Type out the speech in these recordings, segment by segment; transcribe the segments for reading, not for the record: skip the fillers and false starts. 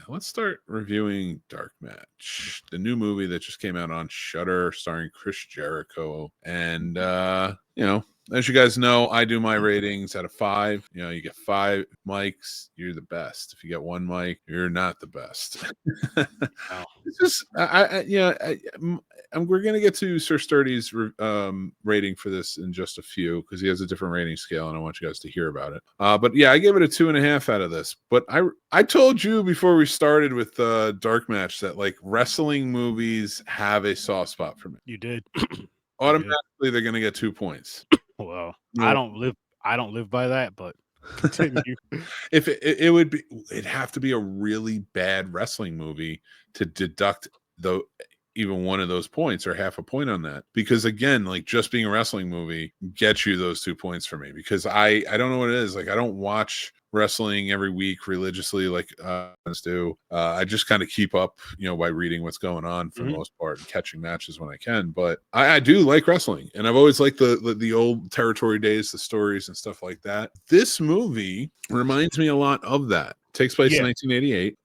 let's start reviewing Dark Match, the new movie that just came out on Shudder, starring Chris Jericho. And as you guys know, I do my ratings out of 5. You get 5 mics, you're the best. If you get 1 mic, you're not the best. Wow. It's just, we're gonna get to Sir Sturdy's rating for this in just a few because he has a different rating scale, and I want you guys to hear about it. But yeah, I gave it a 2.5 out of this. But I told you before we started with Dark Match that like wrestling movies have a soft spot for me. You did. Automatically, they're gonna get 2 points. Well, No. I don't live by that, but continue. If it'd have to be a really bad wrestling movie to deduct even one of those points or half a point on that, because again, like just being a wrestling movie gets you those 2 points for me, because I don't know what it is. Like I don't watch wrestling every week religiously like do. I just kind of keep up, by reading what's going on for the most part and catching matches when I can. But I do like wrestling, and I've always liked the old territory days, the stories and stuff like that. This movie reminds me a lot of that. Takes place in 1988.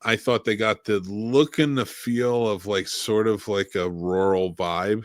I thought they got the look and the feel of like sort of like a rural vibe.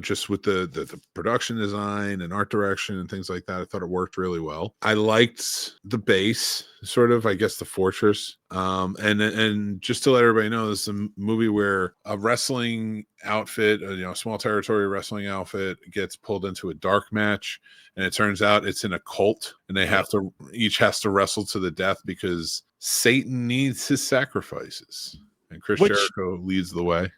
Just with the production design and art direction and things like that. I thought it worked really well. I liked the base, sort of, I guess, the fortress. And just to let everybody know, this is a movie where a wrestling outfit, a small territory wrestling outfit, gets pulled into a dark match, and it turns out it's in a cult, and they each has to wrestle to the death because Satan needs his sacrifices, and Chris Jericho leads the way.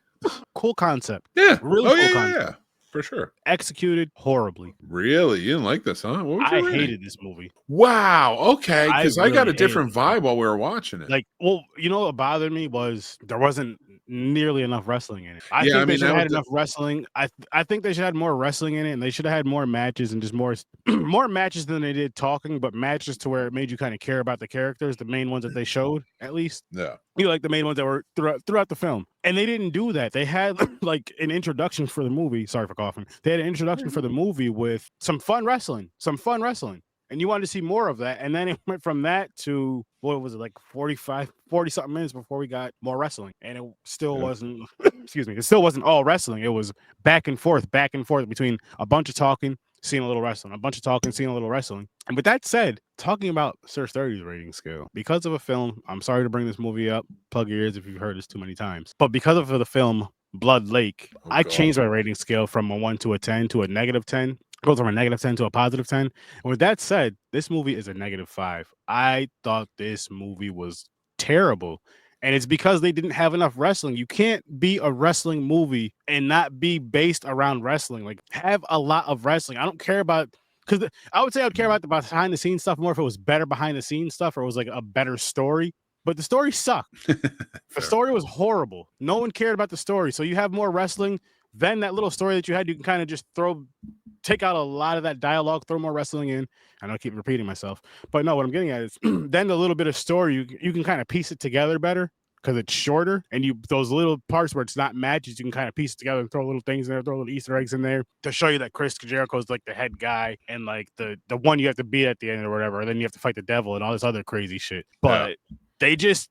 Cool concept. Yeah. Really cool concept. Yeah. For sure. Executed horribly. Really? You didn't like this, huh? What was your rating? hated this movie. Wow. Okay. Because I got a really different vibe while we were watching it. Like, well, what bothered me was there wasn't nearly enough wrestling in it. I think they should have had enough wrestling. I think they should have had more wrestling in it, and they should have had more matches and just more matches than they did talking, but matches to where it made you kind of care about the characters, the main ones that they showed, at least. Yeah. Like the main ones that were throughout the film. And they didn't do that. They had like an introduction for the movie. Sorry for coughing. They had an introduction for the movie with some fun wrestling. And you wanted to see more of that. And then it went from that to, what was it, like 40 something minutes before we got more wrestling. And it still wasn't, it still wasn't all wrestling. It was back and forth between a bunch of talking, seeing a little wrestling, a bunch of talking, seeing a little wrestling. And with that said, talking about Sir Sturdy's rating scale, because of a film, I'm sorry to bring this movie up, plug your ears if you've heard this too many times, but because of the film Blood Lake, I changed my rating scale from a 1 to a 10 to a -10. Goes from a -10 to a +10. And with that said, this movie is a -5. I thought this movie was terrible. And it's because they didn't have enough wrestling. You can't be a wrestling movie and not be based around wrestling. Like, have a lot of wrestling. I don't care about, because I would say I would care about the behind the scenes stuff more if it was better behind the scenes stuff or it was like a better story. But the story sucked. The story was horrible. No one cared about the story. So you have more wrestling. Then that little story that you had, you can kind of just take out a lot of that dialogue, throw more wrestling in. I know I keep repeating myself, but no, what I'm getting at is then the little bit of story, you can kind of piece it together better because it's shorter, and those little parts where it's not matches, you can kind of piece it together and throw little things in there, throw little Easter eggs in there to show you that Chris Jericho is like the head guy and like the one you have to beat at the end or whatever, and then you have to fight the devil and all this other crazy shit. But they just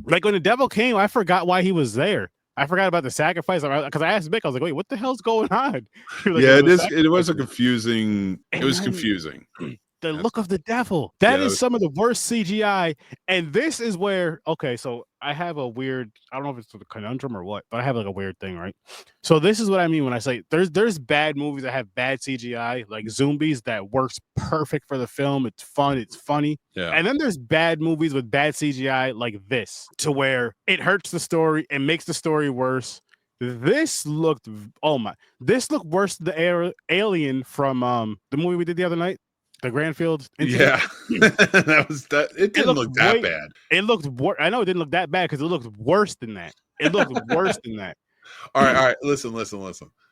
like when the devil came, I forgot why he was there. I forgot about the sacrifice because I asked Mick. I was like, "Wait, what the hell's going on?" Like, it was a confusing. It was confusing. The look of the devil. That is some of the worst CGI. And this is where, okay, so I have a weird, I don't know if it's a conundrum or what, but I have like a weird thing, right? So this is what I mean when I say there's bad movies that have bad CGI, like Zombies, that works perfect for the film. It's fun, it's funny. Yeah. And then there's bad movies with bad CGI like this, to where it hurts the story, it makes the story worse. This looked worse than the Alien from the movie we did the other night. The Granfield incident. Yeah, that. It didn't look that bad. It looked worse. I know it didn't look that bad because it looked worse than that. It looked worse than that. All right. Listen.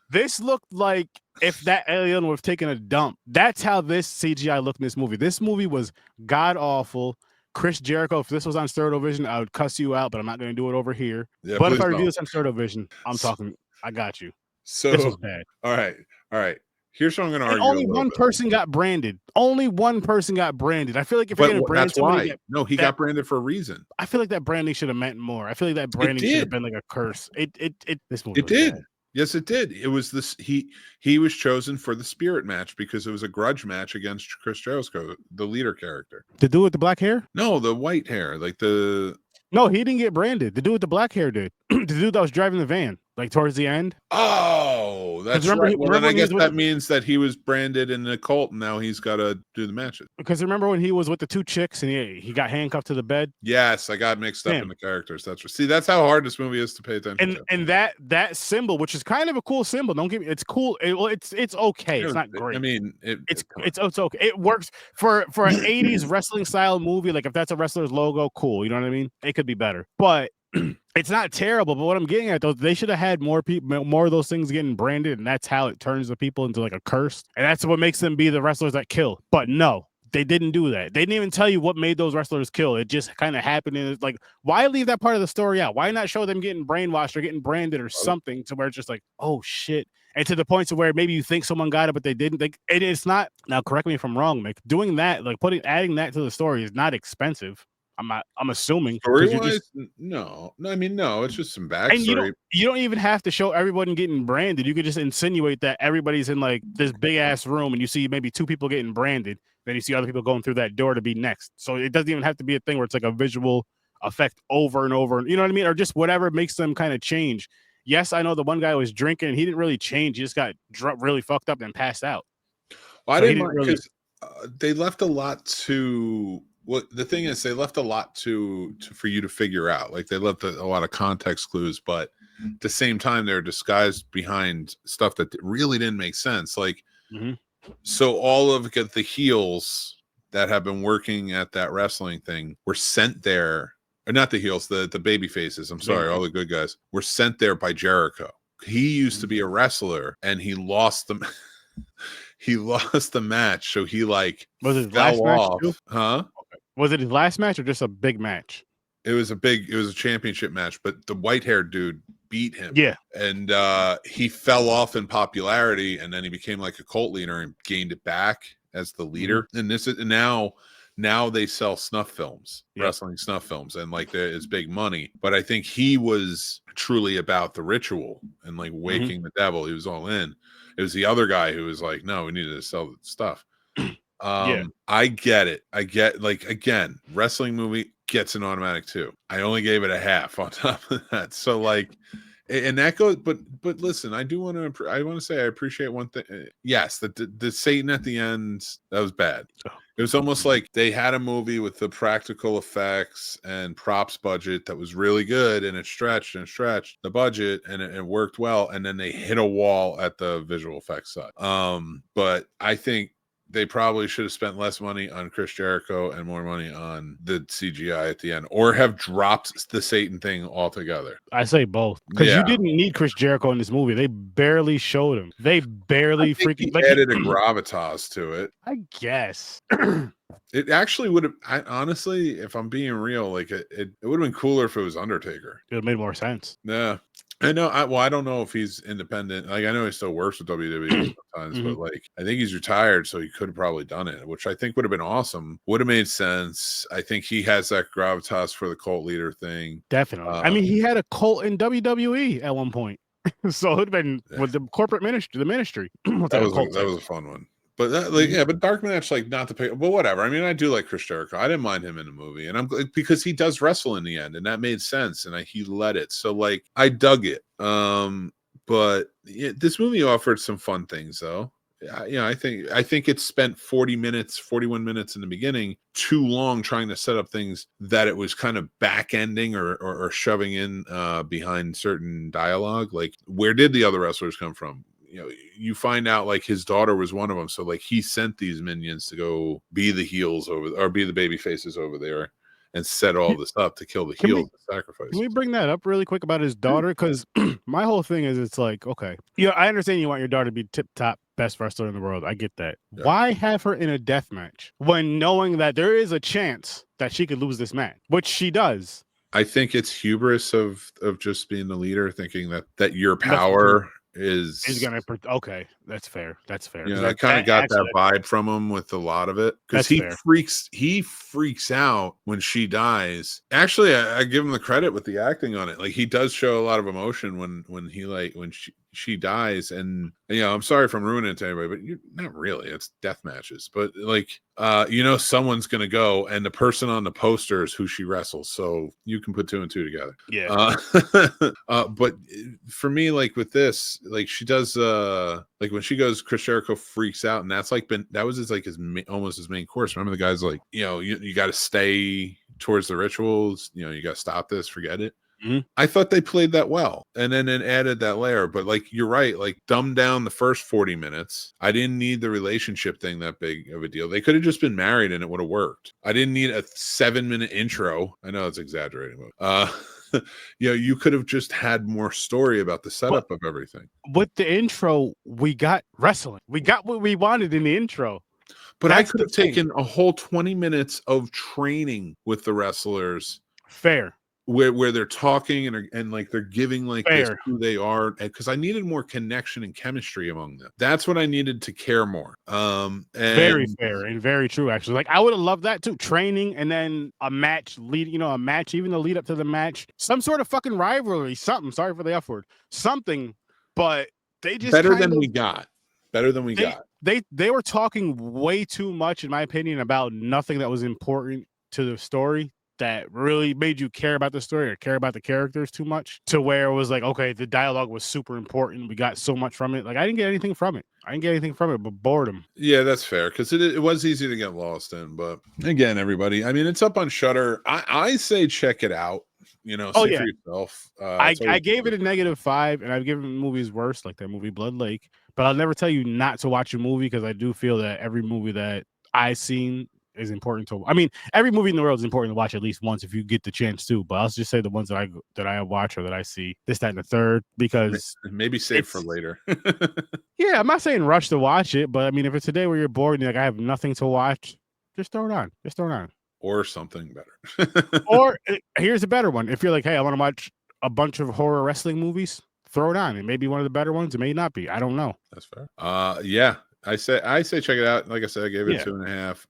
This looked like if that alien would have taken a dump. That's how this CGI looked in this movie. This movie was god awful. Chris Jericho, if this was on Stereo-Vision, I would cuss you out, but I'm not going to do it over here. Yeah, but if I review this on Stereo-Vision, I'm talking. I got you. So this was bad. All right. Here's what I'm going to And argue a only little one bit. person got branded. Only one person got branded. I feel like if you're going to brand That's somebody, why. No, he got branded for a reason. I feel like that branding should have meant more. I feel like that branding should have been like a curse. This movie It was did. bad. Yes, it did. It was this. He was chosen for the spirit match because it was a grudge match against Chris Jericho, the leader character. The dude with the black hair? No, the white hair, like the. No, he didn't get branded. The dude with the black hair did. The dude that was driving the van, like towards the end. Oh, that's remember right. he- Well, then remember I when he guess was with that means that he was branded in the cult, and now he's got to do the matches. Because remember when he was with the two chicks and he got handcuffed to the bed? Yes, I got mixed up in Him. the characters. See, that's how hard this movie is to pay attention to. And that symbol, which is kind of a cool symbol. Don't get me. It's cool. It's okay. It's not great. I mean, it's okay. It works for an 80s wrestling style movie. Like if that's a wrestler's logo, cool. You know what I mean? It could be better, but it's not terrible. But what I'm getting at, though, they should have had more people, more of those things getting branded, and that's how it turns the people into like a curse, and that's what makes them be the wrestlers that kill. But no, they didn't do that. They didn't even tell you what made those wrestlers kill. It just kind of happened, and it's like, why leave that part of the story out? Why not show them getting brainwashed or getting branded or something to where it's just like, oh shit. And to the point to where maybe you think someone got it, but they didn't. Like, it's not. Now, correct me if I'm wrong, Mick. Doing that, like adding that to the story, is not expensive. I'm assuming. Story-wise, no. I mean, no. It's just some backstory. And you don't even have to show everyone getting branded. You could just insinuate that everybody's in like this big ass room, and you see maybe two people getting branded. Then you see other people going through that door to be next. So it doesn't even have to be a thing where it's like a visual effect over and over. You know what I mean? Or just whatever makes them kind of change. Yes, I know the one guy was drinking, and he didn't really change. He just got really fucked up and passed out. Well, I didn't mind because they left a lot to. Well, the thing is, they left a lot to for you to figure out. Like they left a lot of context clues, but at the same time, they're disguised behind stuff that really didn't make sense. Like, so all of the heels that have been working at that wrestling thing were sent there, or not the heels, the baby faces. I'm sorry, all the good guys were sent there by Jericho. He used to be a wrestler, and he lost them. He lost the match, so he like was his last match too? Huh? Was it his last match or just a big match? It was a championship match, but the white-haired dude beat him. Yeah. And he fell off in popularity, and then he became like a cult leader and gained it back as the leader. And this is now they sell snuff films, wrestling snuff films, and like it's big money. But I think he was truly about the ritual and like waking the devil. He was all in. It was the other guy who was like, no, we needed to sell the stuff. I get it. I get, like, again, wrestling movie gets an automatic 2. I only gave it a half on top of that. So like, and that goes, but listen, I want to say I appreciate one thing. Yes, the Satan at the end, that was bad. It was almost like they had a movie with the practical effects and props budget that was really good, and it stretched the budget, and it worked well, and then they hit a wall at the visual effects side. But I think they probably should have spent less money on Chris Jericho and more money on the CGI at the end, or have dropped the Satan thing altogether. I say both, because you didn't need Chris Jericho in this movie. They barely showed him. They barely freaking added a gravitas to it. I guess. It actually would have. Honestly, if I'm being real, like it would have been cooler if it was Undertaker. It would have made more sense. Yeah. I know. I don't know if he's independent. Like, I know he still works with WWE sometimes, but like, I think he's retired, so he could have probably done it, which I think would have been awesome. Would have made sense. I think he has that gravitas for the cult leader thing. Definitely. I mean, he had a cult in WWE at one point, so it would have been with the corporate ministry, the ministry. that was a fun one. But but Dark Match, like, not to pay, but whatever. I mean, I do like Chris Jericho. I didn't mind him in the movie, and I'm because he does wrestle in the end, and that made sense, and he led it. So like, I dug it. But this movie offered some fun things, though. I think it spent 41 minutes in the beginning too long trying to set up things that it was kind of back ending or shoving in behind certain dialogue. Like, where did the other wrestlers come from? You find out like his daughter was one of them. So like, he sent these minions to go be the heels or be the baby faces over there and set all this up to kill the heels and sacrifice. Can we bring that up really quick about his daughter? Because my whole thing is, it's like, okay, I understand you want your daughter to be tip top best wrestler in the world. I get that. Yeah. Why have her in a death match when knowing that there is a chance that she could lose this match, which she does? I think it's hubris of just being the leader, thinking that your power He's is, gonna. Okay, that's fair. That's fair. you 'Cause know, I that, kind of that got that actually, vibe from him with a lot of it, because that's fair. he freaks out when she dies. Actually, I give him the credit with the acting on it. Like, he does show a lot of emotion when he, like, when she dies. And, you know, I'm sorry if I'm ruining it to anybody, but you're not really. It's death matches, but like, you know, someone's gonna go, and the person on the poster is who she wrestles, so you can put two and two together. Yeah. But for me, like with this, like she does, like when she goes, Chris Jericho freaks out, and that's like that was his, like his almost his main course. Remember, the guy's like, you know, you got to stay towards the rituals. You know, you got to stop this, forget it. Mhm. I thought they played that well, and then it added that layer. But like, you're right, like dumb down the first 40 minutes. I didn't need the relationship thing that big of a deal. They could have just been married and it would have worked. I didn't need a 7-minute intro. I know it's exaggerating, but you know, you could have just had more story about the setup of everything. With the intro, we got wrestling. We got what we wanted in the intro. But That's I could the have thing. taken a whole 20 minutes of training with the wrestlers, Fair. where they're talking and like they're giving like this Fair. who they are, because I needed more connection and chemistry among them. That's what I needed to care more. Very And fair and very true, actually. Like, I would have loved that too. Training and then a match a match, even the lead up to the match, some sort of fucking rivalry, something. Sorry for the F word, something. But they just better kind than of we got. Better than we got. they were talking way too much, in my opinion, about nothing that was important to the story, that really made you care about the story or care about the characters too much, to where it was like, okay, the dialogue was super important. We got so much from it. Like, I didn't get anything from it. But boredom. Yeah, that's fair, because it was easy to get lost in. But again, everybody, I mean, it's up on Shudder. I say check it out. You know, Oh see yeah, for yourself. I It's always gave fun. it a -5, and I've given movies worse, like that movie Blood Lake. But I'll never tell you not to watch a movie, because I do feel that every movie that I've seen is important to. I mean, every movie in the world is important to watch at least once if you get the chance to. But I'll just say the ones that I watch or that I see, this, that, and the third, because Maybe save for later. yeah, I'm not saying rush to watch it, but I mean, if it's a day where you're bored and you're like, I have nothing to watch, just throw it on. Just throw it on. Or something better. Or here's a better one. If you're like, hey, I want to watch a bunch of horror wrestling movies, throw it on. It may be one of the better ones. It may not be. I don't know. That's fair. Yeah. I say check it out. Like I said, I gave it Yeah. 2.5.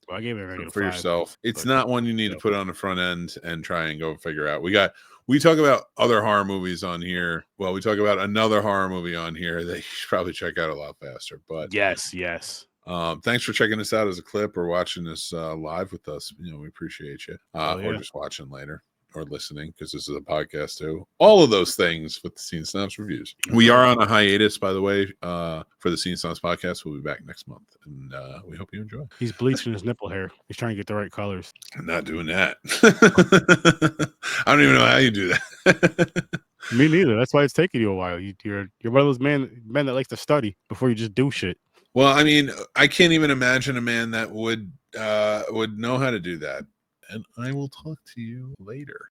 Well, I gave it a -5. For yourself. It's but- not one you need to put on the front end and try and go figure out. We talk about other horror movies on here. Well, we talk about another horror movie on here that you should probably check out a lot faster. But yes. thanks for checking this out as a clip or watching this live with us. You know, we appreciate you. Or just watching later or listening, because this is a podcast too. All of those things with the Scene Snobs reviews. We are on a hiatus, by the way, for the Scene Snobs podcast. We'll be back next month, and we hope you enjoy. He's bleaching his nipple hair. He's trying to get the right colors. I'm not doing that. I don't even know how you do that. Me neither. That's why it's taking you a while. You're one of those men that likes to study before you just do shit. Well, I mean, I can't even imagine a man that would know how to do that. And I will talk to you later.